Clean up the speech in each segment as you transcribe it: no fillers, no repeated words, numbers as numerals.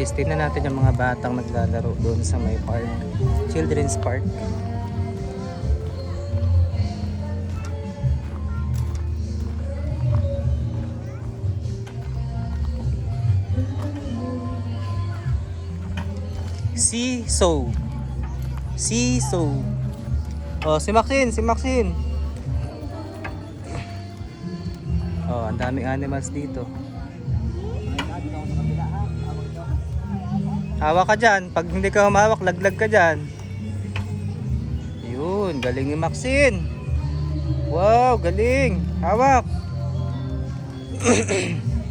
Tingnan natin yung mga batang naglalaro doon sa may park, children's park. Seesaw. Seesaw. Oh, si Maxine. Oh, ang daming animals dito. Hawak ka dyan. Pag hindi ka humawak, laglag ka dyan. Yun, galing ni Maxine. Wow, galing. Hawak.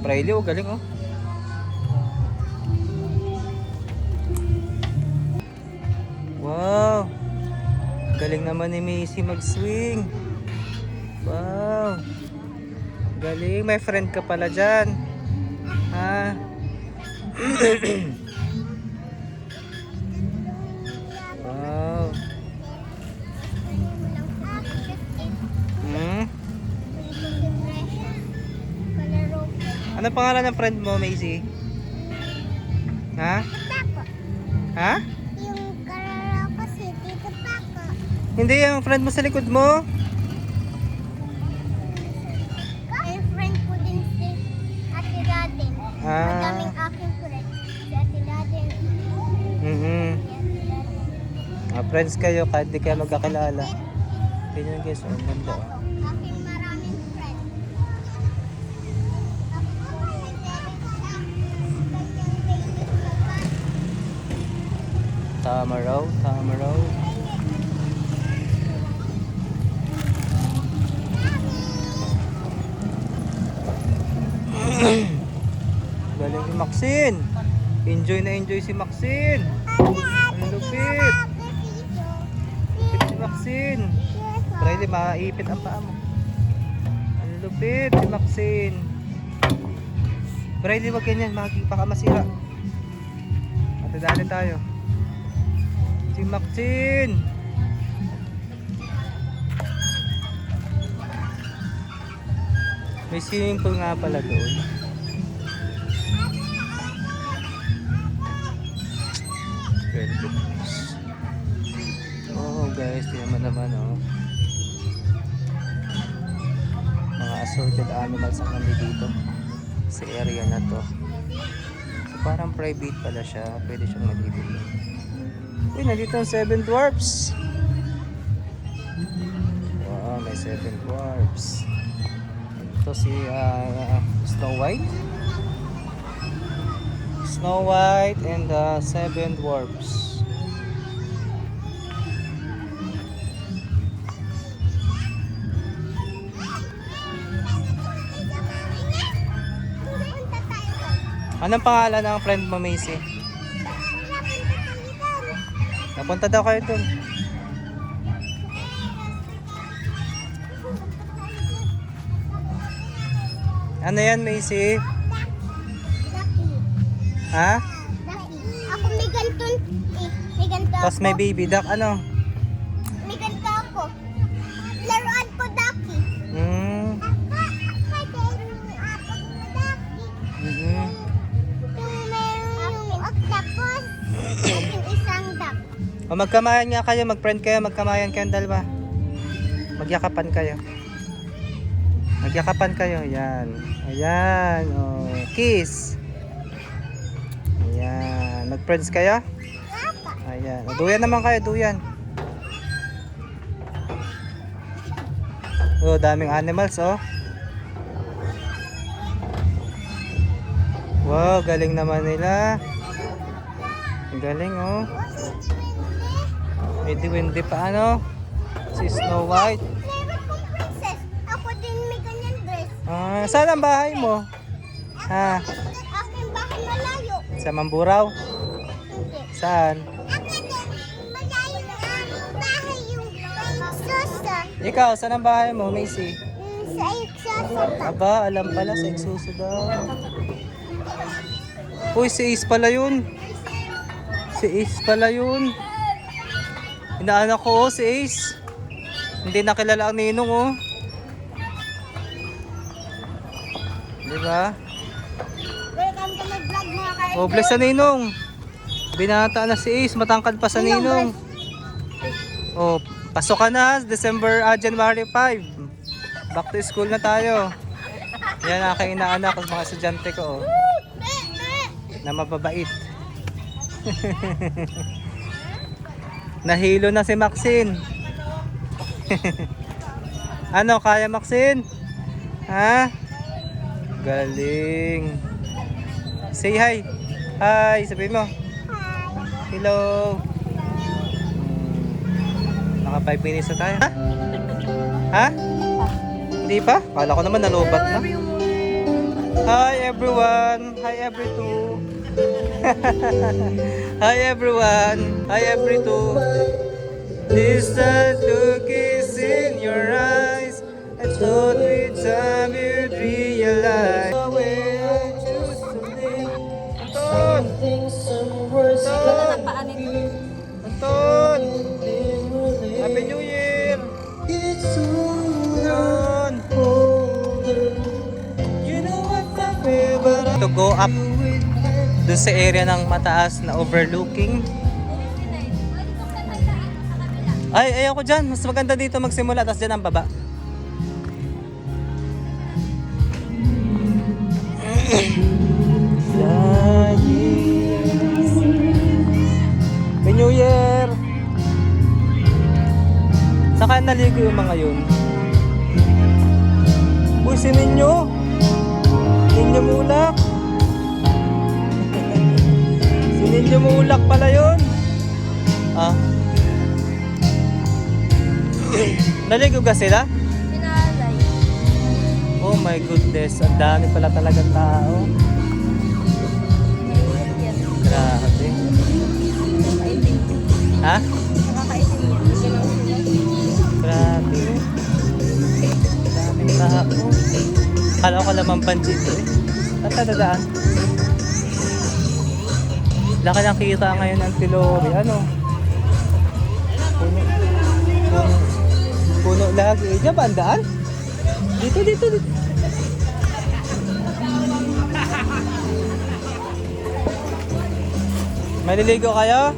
Praili, oh, galing, oh. Wow. Galing naman ni Macy mag-swing. Wow. Galing, may friend ka pala dyan. Ha? Wow. Ano pangalan ng friend mo, Macy? Ha? Ha? Yung karara ko si Tito Paco. Hindi yung friend mo sa likod mo? Yung friend ko din si Ate Daden. Madaming aking friend. Si Ate Daden. Friends kayo kahit di kayo magkakilala. Tingnan guys, ang ganda. Aking maraming friend. Tama raw. Galing si Maxine. Enjoy na enjoy si Maxine. Ang lupit. Lupit si Maxine. Riley, maipit ang paa mo. Ang lupit si Maxine. Riley, wag ganyan. Baka masira. Matadali tayo. Si Maxine. May swimming pool nga pala doon. Oh guys, tingnan naman oh. Mga assorted animals ang nandito sa area na to. So parang private pala siya, pwede siyang malibili. Uy, nandito ang 7 dwarfs. Wow, may 7 dwarfs. Ito si Snow White. Snow White and the 7 dwarfs. Anong pangalan ng friend mo, Macy? Napunta daw kayo dun. Ano yan, Macy? Ha? Ako may ganton. May ganto Tapos may baby duck, ano? May ganto ako. Laruan ko, Ducky. Yung octopus. Yung isang duck. O magkamayan nga kayo, mag-friend kayo, magkamayan kayong dalawa. Magyakapan kayo. Magyakapan kayo, yan. Ayan, oh, kiss. Ayan, mag-friends kayo? Ayan, o, duyan naman kayo, duyan. Oh, daming animals, oh. Wow, galing naman nila. Galing, oh. May diwindi pa, ano? Si Snow White. Meron kong princess. Ako din may ganyan dress. Saan ang bahay mo? Ha? Aking bahay malayo. Sa Mamburao? Hindi. Saan? Akin din. Malayo ang bahay yung Exosa. Ikaw, saan ang bahay mo, Macy? Sa Exosa pa. Aba, alam pala sa Exoso daw. Uy, si Ace pala yun. Si Ace pala yun. Inaanak ko, oh, si Ace. Hindi nakilala ang ninong, oh. Diba? Welcome to my vlog mga Oh, bless sa Ninong. Binata na si Ace, matangkad pa sa Ninong. Oh, pasok ka na, January 5. Back to school na tayo. Yan ang aking inaanak, mga estudyante ko. Oh. Na mababait. Nahilo na si Maxine. Ano, kaya Maxine? Ha? Galing. Say hi. Hi, sabihin mo. Hello. Naka 5 minutes na tayo. Ha? Ha? Hindi pa? Kala ko naman nalobat na. Hi everyone. Hi every two. Hi everyone. Hi every two. This time look is in your eyes. I thought with time you'd realize the way I choose to live. Anton! Anton! Happy New Year! Anton! To go up dun sa area ng mataas na overlooking. Ay, ayaw ko dyan. Mas maganda dito magsimula, tapos dyan ang baba. Happy New Year! Saka naligo yung mga yun. Uy, si Ninyo! Ninyo Mulak! Si Ninyo Mulak pala yun! Ah. Naligo ka sila? Sinalay. Oh my goodness, ang dami pala talagang tao. Grabe. Ha? Nakakaitim yan. Ginaw sila. Grabe. Daming tao. Kala ko lamang panjito eh. Tatadadaan. Laki ng kita ngayon ng Tilori. Ano? Puno lagi. Eh, diyan ba ang daan? Dito. Maliligo kayo?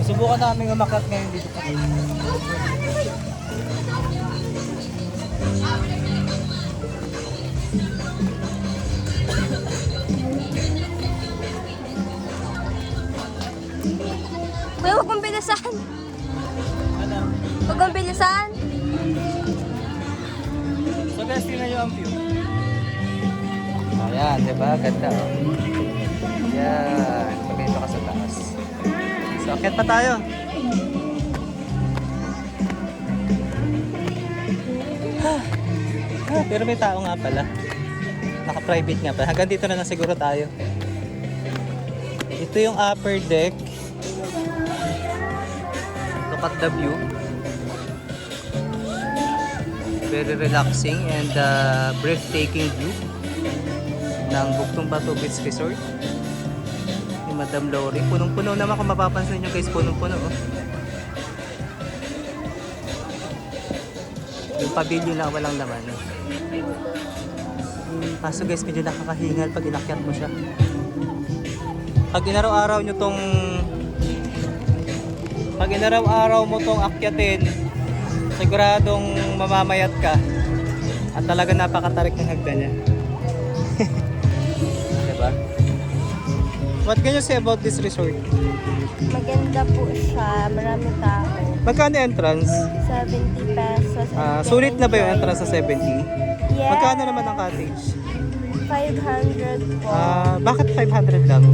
Subukan namin umakyat ngayon dito. Kuya, huwag mong bilisan. Ano? Huwag mong bilisan. So guys, tingnan nyo ang view. Ayan, diba? Ganda. Oh. Ayan. Pagkaito ka sa taas. So, akyat pa tayo. Pero may tao nga pala. Naka-private nga pala. Hanggang dito na lang siguro tayo. Ito yung upper deck. Look at the view. Very relaxing and breathtaking view ng Bugtong Bato Beach Resort ni Madam Lori. Punong-puno naman kung mapapansin nyo guys, punong-puno oh. Yung pavilion na walang laman. Kaso guys, medyo nakakahingal pag inakyat mo siya. Pag inaraw-araw nyo tong mo tong akyatin, siguradong mamamayat ka. At talaga napakatarik ng hagdan niya. Diba? What can you say about this resort? Maganda po siya. Marami tao. Magkano entrance? 70 pesos. Sulit na ba yung entrance sa 70? Yes. Magkano naman ang cottage? 500 po. Bakit 500 lang?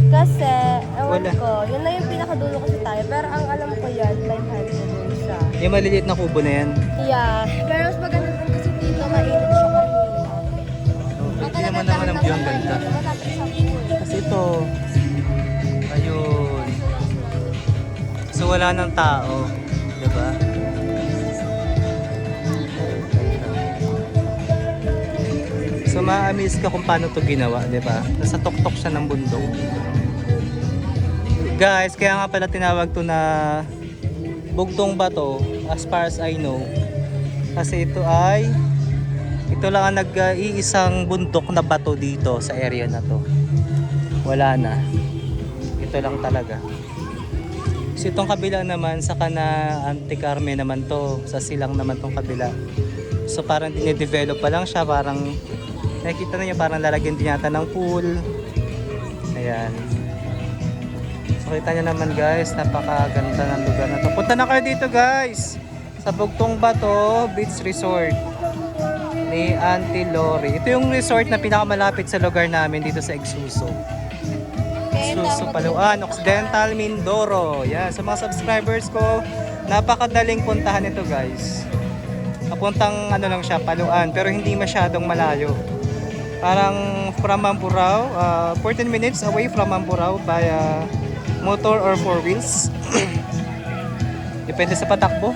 Kasi, ewan Wala. ko, yun na yung pinakadulo kasi tayo. Pero ang alam ko yan, 500 din siya. Yung maliliit na kubo na yan. Yeah. Pero mas maganda din kasi dito, mainit siya kanina. Hindi naman ang view ang ganda. Malapit sa pool. Kasi ito, ayun. So wala nang tao, diba? So ma-amaze ka kung paano to ginawa, diba? Nasa tuktok siya ng bundok. Guys, kaya nga pala tinawag to na Bugtong Bato, as far as I know. Kasi ito lang ang nag-iisang bundok na bato dito sa area na to. Wala na. Ito lang talaga. So itong kabila naman sa kana Anticarme naman to, sa silang naman tong kabila. So parang dine-develop pa lang siya, parang nakikita niyo parang lalagyan din yata ng pool. Ayan. So kita niyo naman guys, napakaganda ng lugar na to. Punta na kayo dito guys sa Bugtong Bato Beach Resort ni Auntie Lori. Ito yung resort na pinakamalapit sa lugar namin dito sa Exuso. Exuso, Paluan, Occidental, Mindoro. Yan, sa mga subscribers ko, napakadaling puntahan ito guys. Papuntang ano lang siya, Paluan, pero hindi masyadong malayo. Parang from Mamburao, 14 minutes away from Mamburao by motor or 4 wheels. Depende sa patakbo.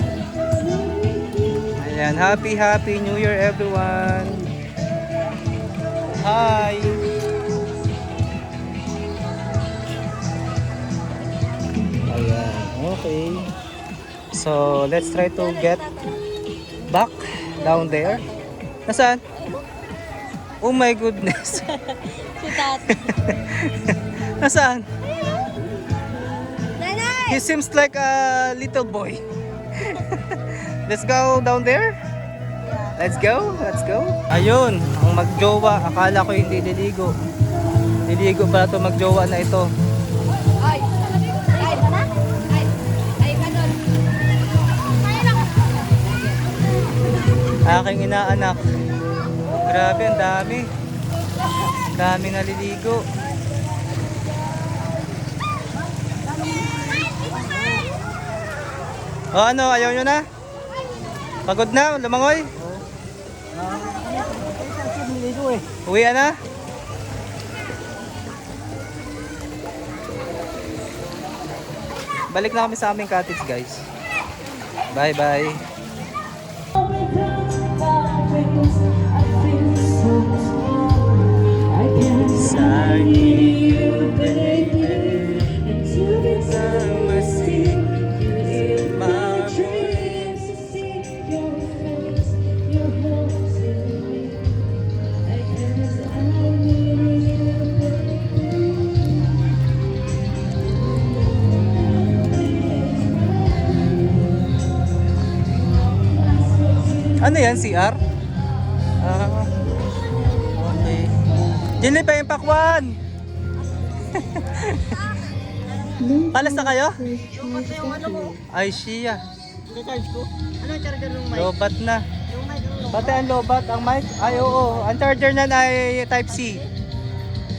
Ayan, happy New Year everyone. Hi. Ayan, okay. So, let's try to get back down there. Nasaan? Oh my goodness. Si Tati. Nasaan? Nanay! He seems like a little boy. Let's go down there. Let's go. Ayun, ang magjowa. Akala ko hindi liligo. Liligo pala ito magjowa na ito. Ay! Ay ba na? Ay ka doon. Aking inaanak. Grabe, ang dami. Dami naliligo. O ano, ayaw nyo na? Pagod na, lumangoy? Uwi na? Balik na kami sa aming cottage guys. Bye bye. Ano yan, CR? Ah, okay. Diyan pa yung pakwan! Palas na kayo? Lobat na yung ano mo. Ay, siya. Charge ko. Ano ang charger ng mic? Lobat na. Yung mic ang lobat. Pati ang lobat, ang mic. Ay, oo. Ang charger na ay Type C.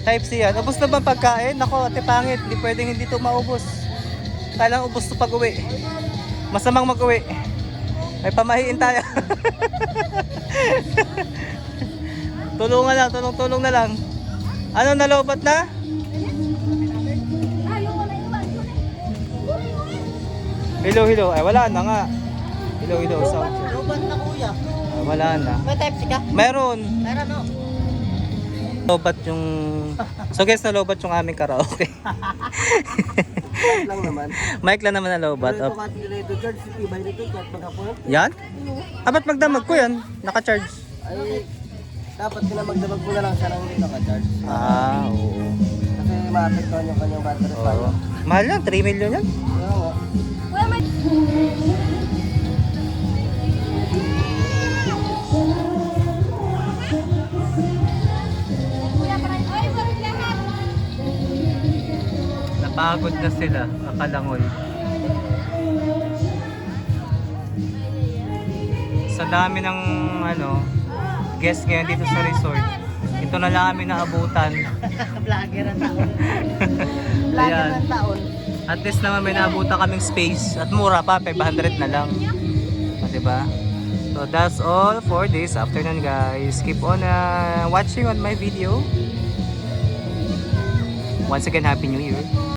Type C yan. Ubus na ba ang pagkain? Nako, ate pangit. Hindi pwedeng hindi ito maubos. Kailangan ubos ito pag uwi. Masamang mag-uwi. May pamahiin tayo. Tulungan lang, tulong na lang. Ano, nalobat na? Hello. Ay, wala na nga. Hello. Sound. Lobat na kuya. Ay, wala na. May type C ka? Meron. Meron no. Lobat yung... So guys, nalobat yung aming karaoke. Lang naman. Mic lang naman na lobat. Pero ito kasi dito charge, ibay dito kahit magkapon. Yan? Ba't magdamag ko yan? Naka-charge. Ay, dapat ka na magdamag ko na lang siya nang naka-charge. Oo. Kasi maapektuhan yung kanyang battery pa. Oo. Mahal yan, 3 million yan. Oo. Well, my... Napagod na sila, nakalangoy. Sa dami ng guest ngayon dito sa resort. Ito na lang kami naabutan. Vlogger ang taon. Vlogger Ayan. ang taon. At least naman may naabutan kaming space at mura pa, 500 na lang. Diba? So that's all for this afternoon guys. Keep on watching on my video. Once again, Happy New Year.